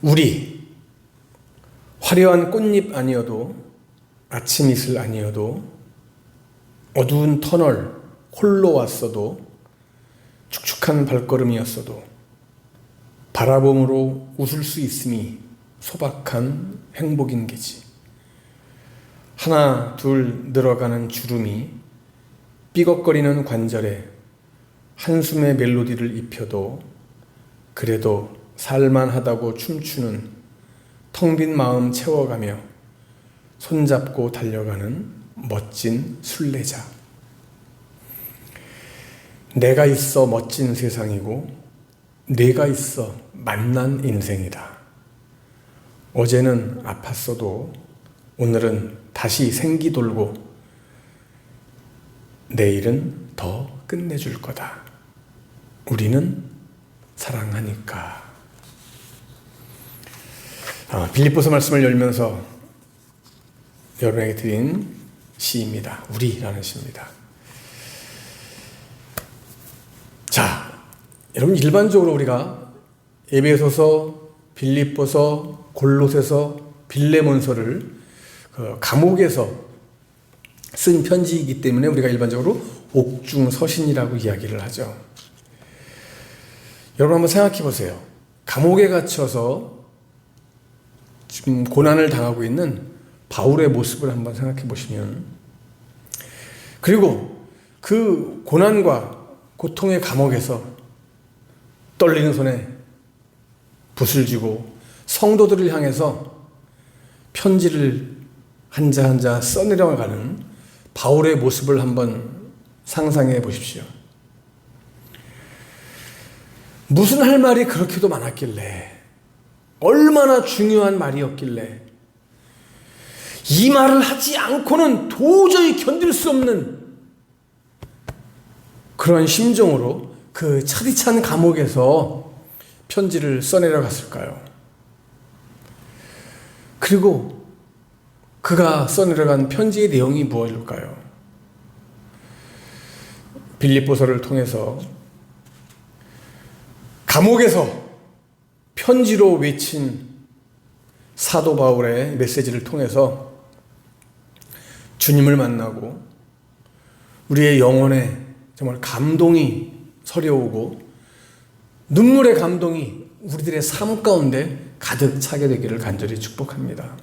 우리 화려한 꽃잎 아니어도 아침 이슬 아니어도 어두운 터널 홀로 왔어도 축축한 발걸음이었어도 바라봄으로 웃을 수 있음이 소박한 행복인 게지. 하나 둘 늘어가는 주름이 삐걱거리는 관절에 한숨의 멜로디를 입혀도 그래도 살만하다고 춤추는 텅 빈 마음 채워가며 손잡고 달려가는 멋진 순례자. 내가 있어 멋진 세상이고 내가 있어 만난 인생이다. 어제는 아팠어도 오늘은 다시 생기 돌고 내일은 더 끝내줄 거다. 우리는 사랑하니까. 빌립보서 말씀을 열면서 여러분에게 드린 시입니다. 우리라는 시입니다. 자, 여러분 일반적으로 우리가 에베소서, 빌립보서, 골로새서, 빌레몬서를 감옥에서 쓴 편지이기 때문에 우리가 일반적으로 옥중서신이라고 이야기를 하죠. 여러분 한번 생각해 보세요. 감옥에 갇혀서 지금 고난을 당하고 있는 바울의 모습을 한번 생각해 보시면, 그리고 그 고난과 고통의 감옥에서 떨리는 손에 붓을 쥐고 성도들을 향해서 편지를 한자 한자 써내려가는 바울의 모습을 한번 상상해 보십시오. 무슨 할 말이 그렇게도 많았길래, 얼마나 중요한 말이었길래 이 말을 하지 않고는 도저히 견딜 수 없는 그런 심정으로 그 차디찬 감옥에서 편지를 써내려갔을까요? 그리고 그가 써내려간 편지의 내용이 무엇일까요? 빌립보서를 통해서 감옥에서 편지로 외친 사도 바울의 메시지를 통해서 주님을 만나고 우리의 영혼에 정말 감동이 서려오고 눈물의 감동이 우리들의 삶 가운데 가득 차게 되기를 간절히 축복합니다.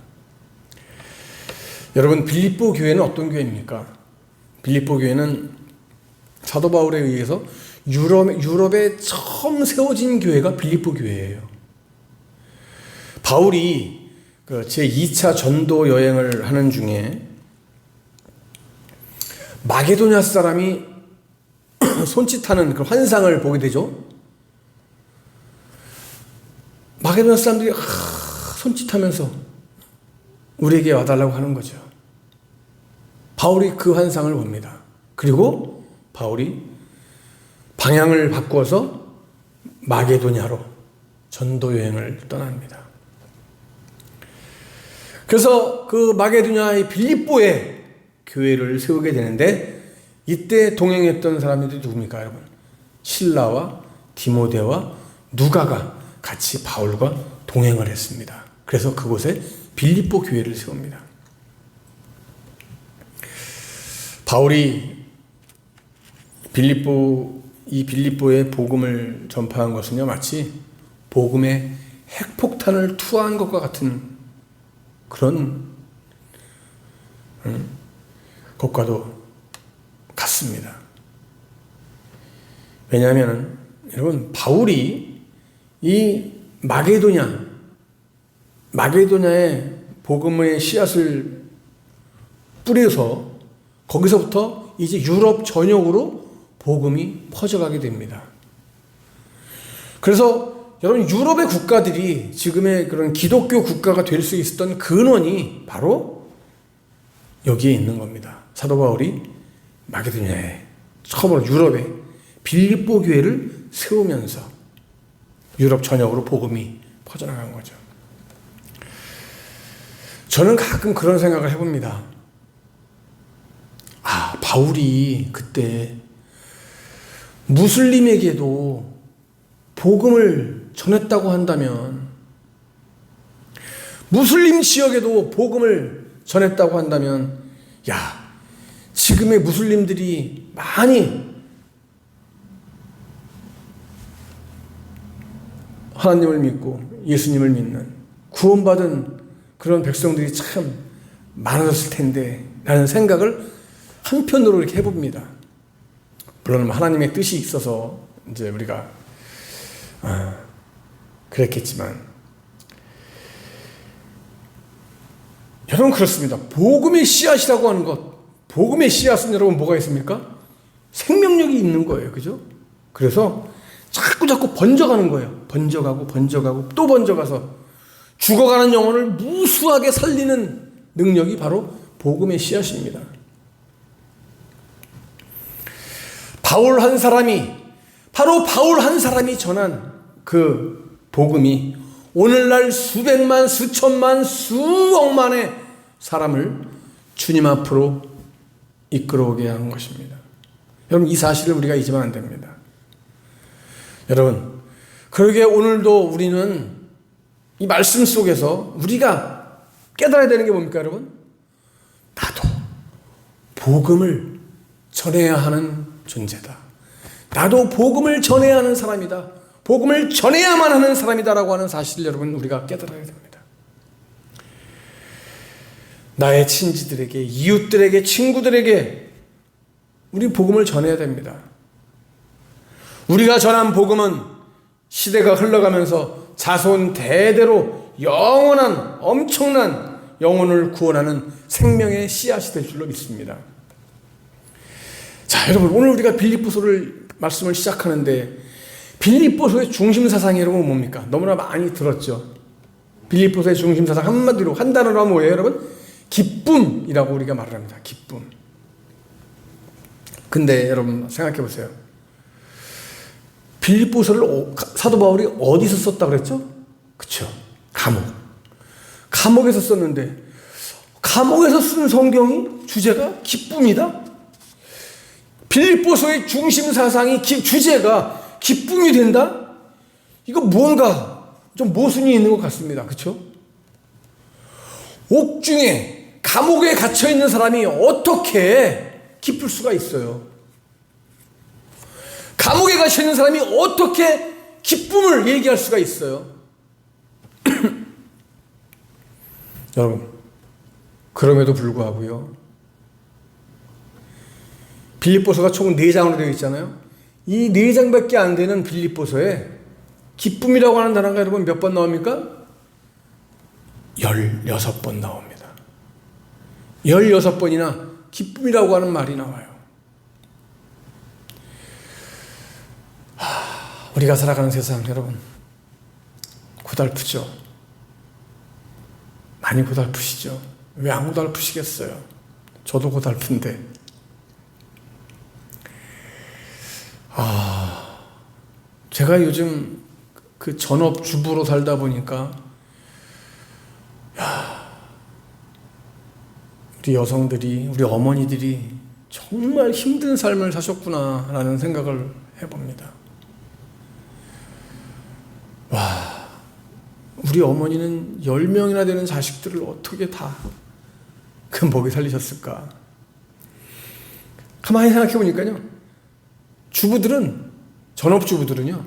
여러분, 빌립보 교회는 어떤 교회입니까? 빌립보 교회는 사도 바울에 의해서 유럽에 처음 세워진 교회가 빌립보 교회예요. 바울이 제2차 전도 여행을 하는 중에 마게도냐 사람이 손짓하는 그 환상을 보게 되죠. 마게도냐 사람들이 손짓하면서 우리에게 와달라고 하는 거죠. 바울이 그 환상을 봅니다. 그리고 바울이 방향을 바꾸어서 마게도냐로 전도 여행을 떠납니다. 그래서 그 마게도냐의 빌립보에 교회를 세우게 되는데, 이때 동행했던 사람들이 누굽니까, 여러분? 실라와 디모데와 누가가 같이 바울과 동행을 했습니다. 그래서 그곳에 빌립보 교회를 세웁니다. 바울이 빌립보의 복음을 전파한 것은요, 마치 복음의 핵폭탄을 투하한 것과 같은 그런 것과도 같습니다. 왜냐하면 여러분, 바울이 이 마게도냐의 복음의 씨앗을 뿌려서 거기서부터 이제 유럽 전역으로 복음이 퍼져가게 됩니다. 그래서 여러분, 유럽의 국가들이 지금의 그런 기독교 국가가 될 수 있었던 근원이 바로 여기에 있는 겁니다. 사도 바울이 마게도냐에 처음으로 유럽에 빌립보 교회를 세우면서 유럽 전역으로 복음이 퍼져나간 거죠. 저는 가끔 그런 생각을 해봅니다. 바울이 그때 무슬림에게도 복음을 전했다고 한다면 무슬림 지역에도 복음을 전했다고 한다면, 야, 지금의 무슬림들이 많이 하나님을 믿고 예수님을 믿는 구원받은 그런 백성들이 참 많아졌을 텐데 라는 생각을 한편으로 이렇게 해봅니다. 물론 하나님의 뜻이 있어서 이제 우리가 그랬겠지만, 여러분 그렇습니다. 복음의 씨앗이라고 하는 것, 복음의 씨앗은 여러분 뭐가 있습니까? 생명력이 있는 거예요. 그죠? 그래서 자꾸 번져가는 거예요. 번져가고 또 번져가서 죽어가는 영혼을 무수하게 살리는 능력이 바로 복음의 씨앗입니다. 바울 한 사람이 전한 그 복음이 오늘날 수백만, 수천만, 수억만의 사람을 주님 앞으로 이끌어오게 하는 것입니다. 여러분, 이 사실을 우리가 잊으면 안 됩니다. 여러분, 그러게 오늘도 우리는 이 말씀 속에서 우리가 깨달아야 되는 게 뭡니까, 여러분? 나도 복음을 전해야 하는 존재다. 나도 복음을 전해야 하는 사람이다. 복음을 전해야만 하는 사람이다라고 하는 사실을 여러분 우리가 깨달아야 됩니다. 나의 친지들에게, 이웃들에게, 친구들에게 우리 복음을 전해야 됩니다. 우리가 전한 복음은 시대가 흘러가면서 자손 대대로 영원한 엄청난 영혼을 구원하는 생명의 씨앗이 될 줄로 믿습니다. 자, 여러분, 오늘 우리가 빌립보서를 말씀을 시작하는데 빌립보서의 중심 사상이 여러분 뭡니까? 너무나 많이 들었죠. 빌립보서의 중심 사상 한마디로 한 단어로 하면 뭐예요, 여러분? 기쁨이라고 우리가 말을 합니다. 기쁨. 근데 여러분 생각해 보세요. 빌립보서를 사도 바울이 어디서 썼다 그랬죠? 그쵸? 감옥에서 썼는데, 감옥에서 쓴 성경이 주제가 기쁨이다? 빌립보서의 중심 사상이 주제가 기쁨이 된다? 이거 뭔가 좀 모순이 있는 것 같습니다. 그쵸? 옥중에 감옥에 갇혀 있는 사람이 어떻게 기쁠 수가 있어요? 감옥에 갇혀 있는 사람이 어떻게 기쁨을 얘기할 수가 있어요? 여러분, 그럼에도 불구하고요, 빌립보서가 총 4장으로 되어 있잖아요. 이 4장밖에 안 되는 빌립보서에 기쁨이라고 하는 단어가 여러분 몇 번 나옵니까? 16번 나옵니다. 16번이나 기쁨이라고 하는 말이 나와요. 우리가 살아가는 세상, 여러분, 고달프죠? 많이 고달프시죠? 왜 안 고달프시겠어요? 저도 고달픈데. 제가 요즘 그 전업주부로 살다 보니까, 우리 여성들이, 우리 어머니들이 정말 힘든 삶을 사셨구나라는 생각을 해봅니다. 우리 어머니는 10명이나 되는 자식들을 어떻게 다 그 먹이 살리셨을까? 가만히 생각해 보니까요, 전업주부들은요,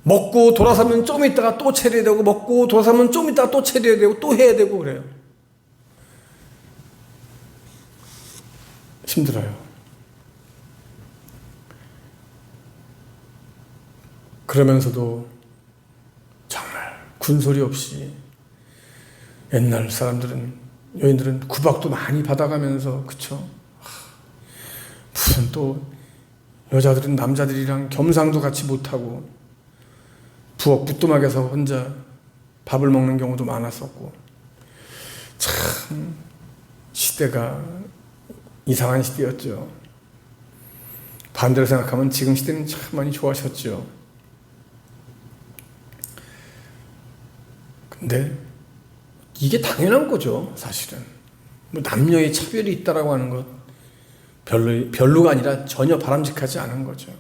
먹고 돌아서면 좀 있다가 또 차려야 되고, 먹고 돌아서면 좀 있다가 또 차려야 되고, 또 해야 되고 그래요. 힘들어요. 그러면서도 정말 군소리 없이 옛날 여인들은 구박도 많이 받아가면서, 그쵸? 무슨 또 여자들은 남자들이랑 겸상도 같이 못하고 부엌 부뚜막에서 혼자 밥을 먹는 경우도 많았었고, 참 시대가 이상한 시대였죠. 반대로 생각하면 지금 시대는 참 많이 좋아졌죠. 근데 이게 당연한 거죠, 사실은. 뭐 남녀의 차별이 있다라고 하는 것 별로가 아니라 전혀 바람직하지 않은 거죠.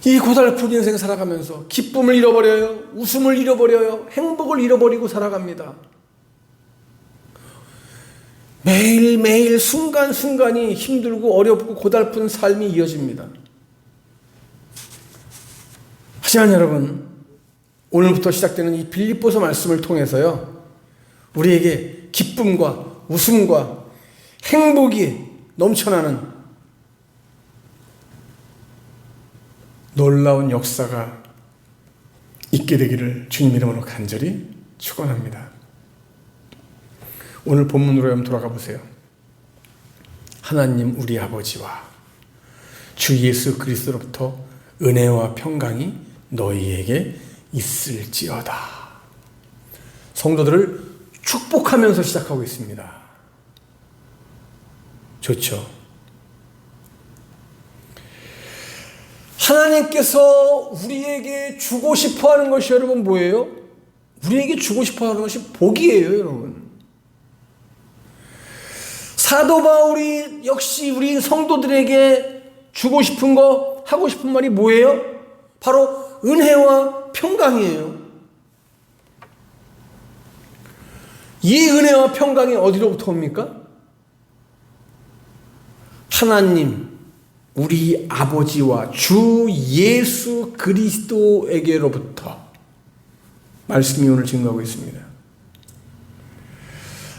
이 고달픈 인생 살아가면서 기쁨을 잃어버려요. 웃음을 잃어버려요. 행복을 잃어버리고 살아갑니다. 매일매일 순간순간이 힘들고 어렵고 고달픈 삶이 이어집니다. 하지만 여러분, 오늘부터 시작되는 이 빌립보서 말씀을 통해서요, 우리에게 기쁨과 웃음과 행복이 넘쳐나는 놀라운 역사가 있게 되기를 주님 이름으로 간절히 축원합니다. 오늘 본문으로 한번 돌아가 보세요. 하나님 우리 아버지와 주 예수 그리스도로부터 은혜와 평강이 너희에게 있을지어다. 성도들을 축복하면서 시작하고 있습니다. 좋죠? 하나님께서 우리에게 주고 싶어 하는 것이 여러분 뭐예요? 우리에게 주고 싶어 하는 것이 복이에요, 여러분. 사도 바울이 역시 우리 성도들에게 주고 싶은 거, 하고 싶은 말이 뭐예요? 바로 은혜와 평강이에요. 이 은혜와 평강이 어디로부터 옵니까? 하나님, 우리 아버지와 주 예수 그리스도에게로부터. 말씀이 오늘 증거하고 있습니다.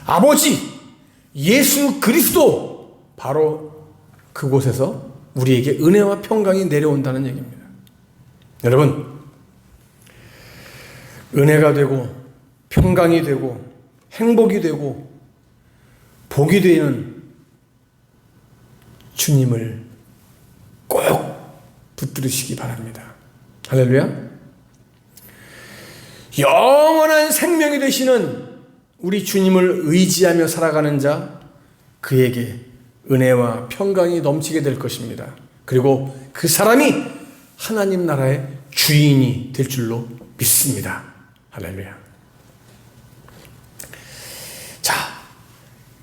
아버지, 예수 그리스도, 바로 그곳에서 우리에게 은혜와 평강이 내려온다는 얘기입니다. 여러분, 은혜가 되고 평강이 되고 행복이 되고 복이 되는 주님을 꼭 붙들으시기 바랍니다. 할렐루야. 영원한 생명이 되시는 우리 주님을 의지하며 살아가는 자, 그에게 은혜와 평강이 넘치게 될 것입니다. 그리고 그 사람이 하나님 나라의 주인이 될 줄로 믿습니다. 할렐루야. 자,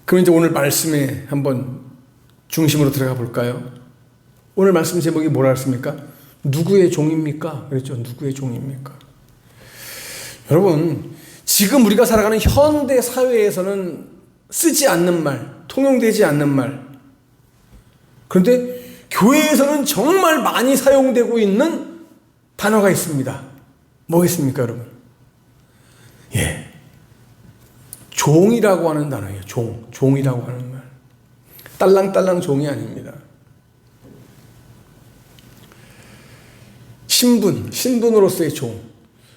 그럼 이제 오늘 말씀에 한번 중심으로 들어가 볼까요? 오늘 말씀 제목이 뭐라 했습니까? 누구의 종입니까? 그랬죠. 누구의 종입니까? 여러분, 지금 우리가 살아가는 현대 사회에서는 쓰지 않는 말, 통용되지 않는 말. 그런데 교회에서는 정말 많이 사용되고 있는 단어가 있습니다. 뭐겠습니까, 여러분? 예. 종이라고 하는 단어예요. 종이라고 하는 말. 딸랑딸랑 종이 아닙니다. 신분으로서의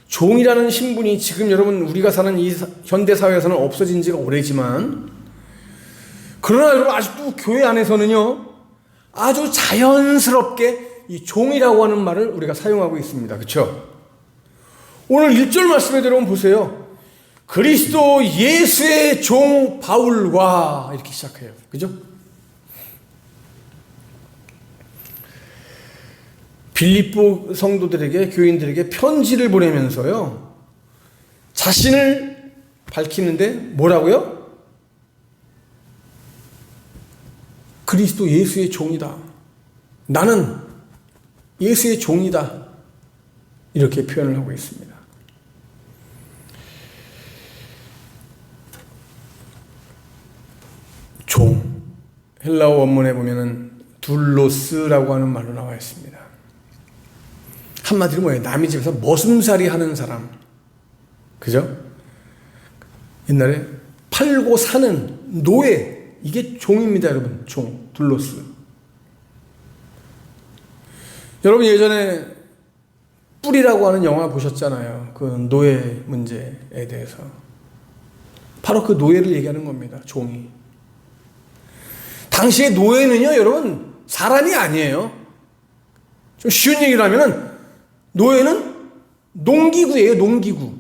종이라는 신분이 지금 여러분 우리가 사는 이 현대사회에서는 없어진 지가 오래지만, 그러나 여러분 아직도 교회 안에서는요, 아주 자연스럽게 이 종이라고 하는 말을 우리가 사용하고 있습니다. 그렇죠? 오늘 1절 말씀에 들어오면 보세요. 그리스도 예수의 종 바울과 이렇게 시작해요. 그죠? 빌립보 성도들에게, 교인들에게 편지를 보내면서요, 자신을 밝히는데 뭐라고요? 그리스도 예수의 종이다. 나는 예수의 종이다. 이렇게 표현을 하고 있습니다. 종, 헬라어 원문에 보면은 둘로스라고 하는 말로 나와 있습니다. 한마디로 뭐예요? 남의 집에서 머슴살이 하는 사람. 그죠? 옛날에 팔고 사는 노예, 이게 종입니다, 여러분. 종, 둘로스. 여러분 예전에 뿔이라고 하는 영화 보셨잖아요. 그 노예 문제에 대해서. 바로 그 노예를 얘기하는 겁니다. 종이. 당시에 노예는요, 여러분, 사람이 아니에요. 좀 쉬운 얘기를 하면은, 노예는 농기구예요, 농기구.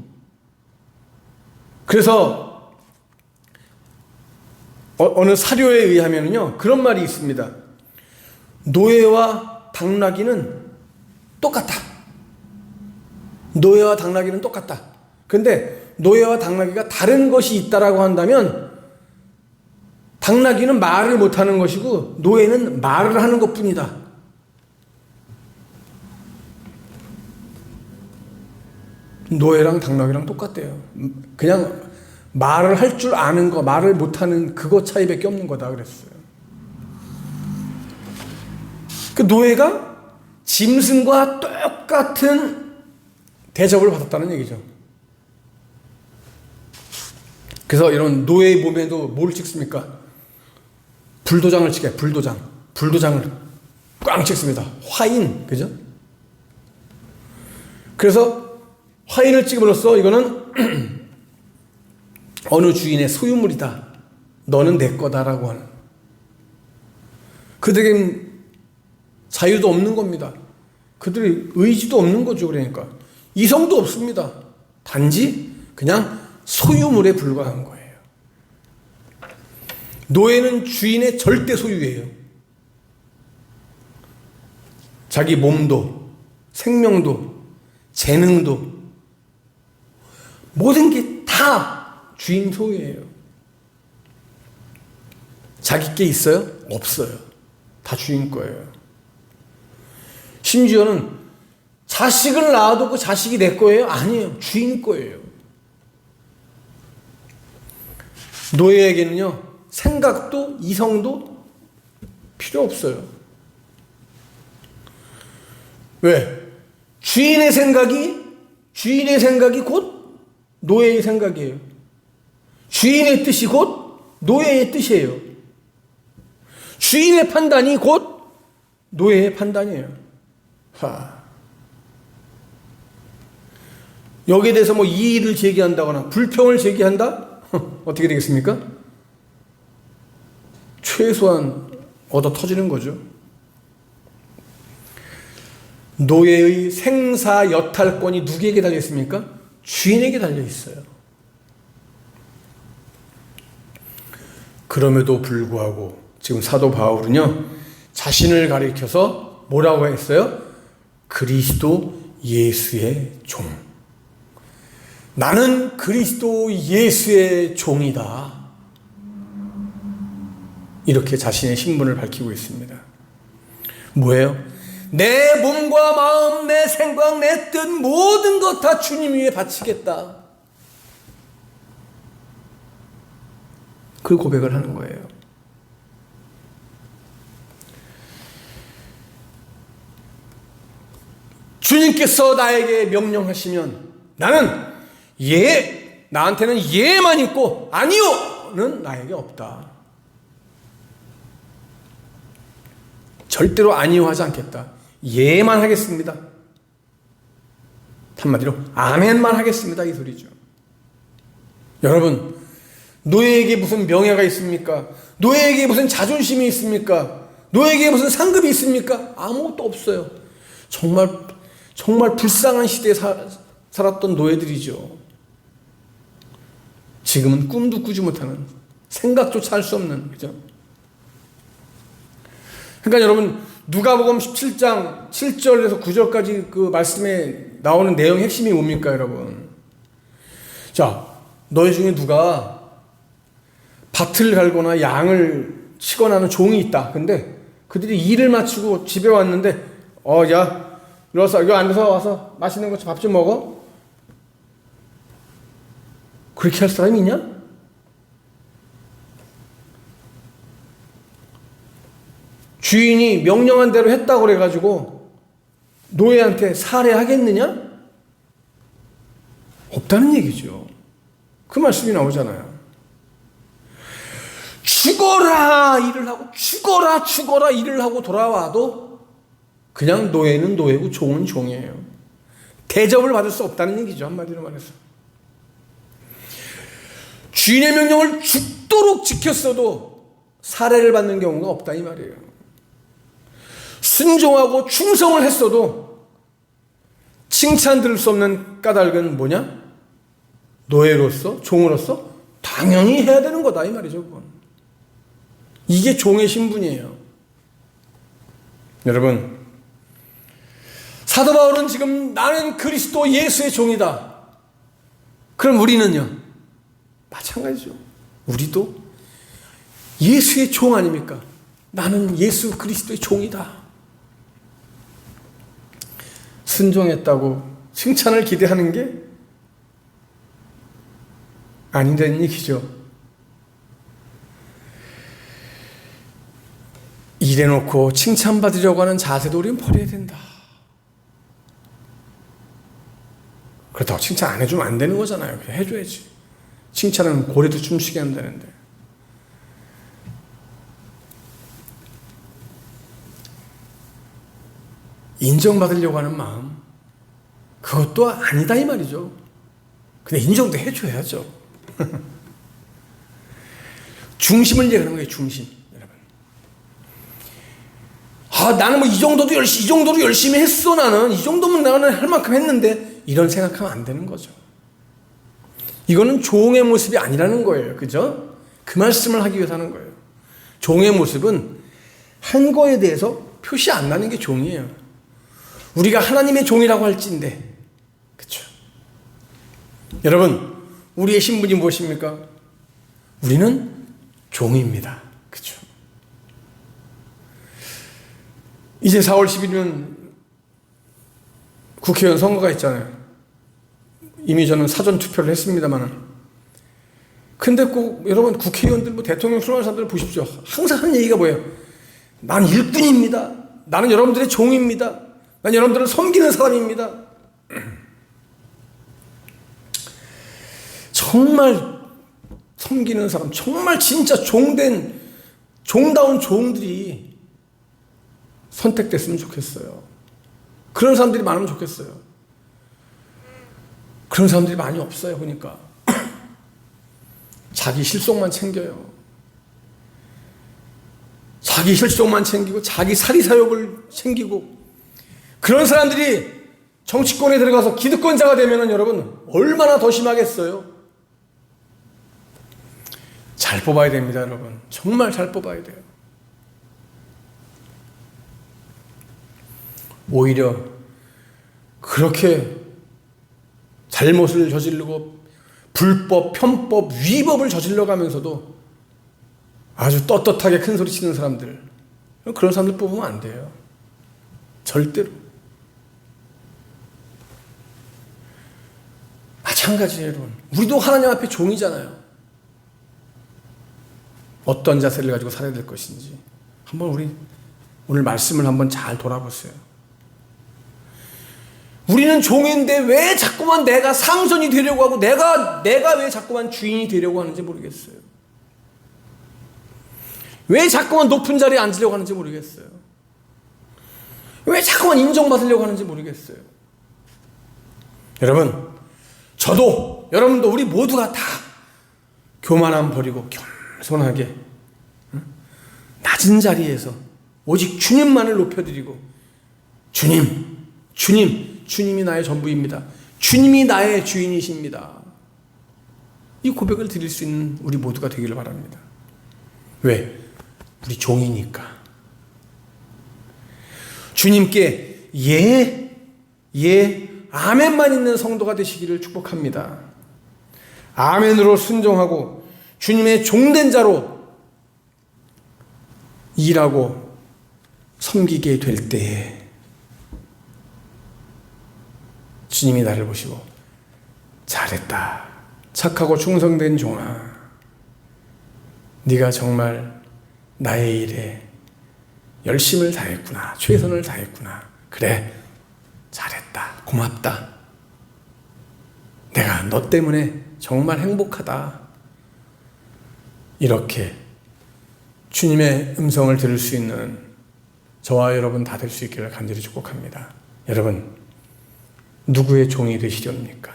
그래서, 어느 사료에 의하면요, 그런 말이 있습니다. 노예와 당나귀는 똑같다. 노예와 당나귀는 똑같다. 그런데 노예와 당나귀가 다른 것이 있다라고 한다면, 당나귀는 말을 못하는 것이고 노예는 말을 하는 것뿐이다. 노예랑 당나귀랑 똑같대요. 그냥 말을 할 줄 아는 거, 말을 못하는 그거 차이밖에 없는 거다 그랬어요. 그 노예가 짐승과 똑같은 대접을 받았다는 얘기죠. 그래서 이런 노예의 몸에도 뭘 찍습니까? 불도장을 찍어요. 불도장을 꽝 찍습니다. 화인, 그죠? 그래서 화인을 찍음으로써 이거는 어느 주인의 소유물이다. 너는 내 거다라고 하는. 그들에겐 자유도 없는 겁니다. 그들의 의지도 없는 거죠. 그러니까 이성도 없습니다. 단지 그냥 소유물에 불과한 거예요. 노예는 주인의 절대 소유예요. 자기 몸도, 생명도, 재능도 모든 게 다 주인 소유예요. 자기 게 있어요? 없어요. 다 주인 거예요. 심지어는 자식을 낳아도 그 자식이 내 거예요? 아니에요. 주인 거예요. 노예에게는요, 생각도 이성도 필요 없어요. 왜? 주인의 생각이 곧 노예의 생각이에요. 주인의 뜻이 곧 노예의 뜻이에요. 주인의 판단이 곧 노예의 판단이에요. 여기에 대해서 뭐 이의를 제기한다거나 불평을 제기한다? 어떻게 되겠습니까? 최소한 얻어 터지는 거죠. 노예의 생사 여탈권이 누구에게 달려 있습니까? 주인에게 달려 있어요. 그럼에도 불구하고 지금 사도 바울은요, 자신을 가리켜서 뭐라고 했어요? 그리스도 예수의 종. 나는 그리스도 예수의 종이다. 이렇게 자신의 신분을 밝히고 있습니다. 뭐예요? 내 몸과 마음, 내 생각, 내 뜻 모든 것 다 주님 위에 바치겠다. 그 고백을 하는 거예요. 주님께서 나에게 명령하시면 나는 나한테는 예만 있고 아니요는 나에게 없다. 절대로 아니요 하지 않겠다. 예만 하겠습니다. 한마디로 아멘만 하겠습니다. 이 소리죠. 여러분, 노예에게 무슨 명예가 있습니까? 노예에게 무슨 자존심이 있습니까? 노예에게 무슨 상급이 있습니까? 아무것도 없어요. 정말 불쌍한 시대에 살았던 노예들이죠. 지금은 꿈도 꾸지 못하는, 생각조차 할 수 없는, 그죠? 그러니까 여러분, 누가복음 17장 7절에서 9절까지 그 말씀에 나오는 내용의 핵심이 뭡니까, 여러분? 자, 너희 중에 누가 밭을 갈거나 양을 치거나 하는 종이 있다. 근데 그들이 일을 마치고 집에 왔는데, 야, 일어서 여기 앉아서 와서 맛있는 거 밥 좀 먹어? 그렇게 할 사람이 있냐? 주인이 명령한 대로 했다고 그래가지고 노예한테 살해하겠느냐? 없다는 얘기죠. 그 말씀이 나오잖아요. 죽어라 일을 하고 죽어라 일을 하고 돌아와도 그냥 노예는 노예고 종은 종이에요. 대접을 받을 수 없다는 얘기죠. 한마디로 말해서. 주인의 명령을 죽도록 지켰어도 살해를 받는 경우가 없다 이 말이에요. 순종하고 충성을 했어도 칭찬 들을 수 없는 까닭은 뭐냐? 노예로서, 종으로서 당연히 해야 되는 거다 이 말이죠. 그건. 이게 종의 신분이에요. 여러분, 사도 바울은 지금 나는 그리스도 예수의 종이다. 그럼 우리는요? 마찬가지죠. 우리도 예수의 종 아닙니까? 나는 예수 그리스도의 종이다. 순종했다고 칭찬을 기대하는 게 아니라는 얘기죠. 이래놓고 칭찬받으려고 하는 자세도 우리는 버려야 된다. 그렇다고 칭찬 안 해주면 안 되는 거잖아요. 그냥 해줘야지. 칭찬은 고래도 춤추게 한다는데. 인정받으려고 하는 마음, 그것도 아니다 이 말이죠. 근데 인정도 해줘야죠. 중심을 얘기하는 거예요. 중심. 여러분, 나는 뭐 이 정도로 열심히 했어. 나는 이 정도면 나는 할 만큼 했는데, 이런 생각하면 안 되는 거죠. 이거는 종의 모습이 아니라는 거예요. 그죠? 그 말씀을 하기 위해서 하는 거예요. 종의 모습은 한 거에 대해서 표시 안 나는 게 종이에요. 우리가 하나님의 종이라고 할진데, 그렇죠? 여러분, 우리의 신분이 무엇입니까? 우리는 종입니다. 그렇죠? 이제 4월 10일이면 국회의원 선거가 있잖아요. 이미 저는 사전 투표를 했습니다만, 근데 꼭 여러분 국회의원들, 대통령 출마하는 사람들 보십시오. 항상 하는 얘기가 뭐예요? 난 일꾼입니다. 나는 여러분들의 종입니다. 난 여러분들을 섬기는 사람입니다. 정말 섬기는 사람, 정말 진짜 종다운 종들이 선택됐으면 좋겠어요. 그런 사람들이 많으면 좋겠어요. 그런 사람들이 많이 없어요. 보니까 자기 실속만 챙겨요. 자기 실속만 챙기고 자기 사리사욕을 챙기고, 그런 사람들이 정치권에 들어가서 기득권자가 되면은 여러분 얼마나 더 심하겠어요. 잘 뽑아야 됩니다. 여러분, 정말 잘 뽑아야 돼요. 오히려 그렇게 잘못을 저지르고 불법, 편법, 위법을 저질러가면서도 아주 떳떳하게 큰 소리 치는 사람들, 그런 사람들 뽑으면 안 돼요. 절대로. 마찬가지예요, 여러분. 우리도 하나님 앞에 종이잖아요. 어떤 자세를 가지고 살아야 될 것인지 한번 우리 오늘 말씀을 한번 잘 돌아보세요. 우리는 종인데 왜 자꾸만 내가 상선이 되려고 하고 내가 왜 자꾸만 주인이 되려고 하는지 모르겠어요. 왜 자꾸만 높은 자리에 앉으려고 하는지 모르겠어요. 왜 자꾸만 인정받으려고 하는지 모르겠어요. 여러분, 저도 여러분도 우리 모두가 다 교만함 버리고 겸손하게 낮은 자리에서 오직 주님만을 높여드리고, 주님이 나의 전부입니다. 주님이 나의 주인이십니다. 이 고백을 드릴 수 있는 우리 모두가 되기를 바랍니다. 왜? 우리 종이니까. 주님께 아멘만 있는 성도가 되시기를 축복합니다. 아멘으로 순종하고 주님의 종된 자로 일하고 섬기게 될 때에 주님이 나를 보시고 잘했다, 착하고 충성된 종아, 네가 정말 나의 일에 열심을 다했구나, 최선을 다했구나, 그래 잘했다, 고맙다, 내가 너 때문에 정말 행복하다, 이렇게 주님의 음성을 들을 수 있는 저와 여러분 다 될 수 있기를 간절히 축복합니다. 여러분, 누구의 종이 되시렵니까?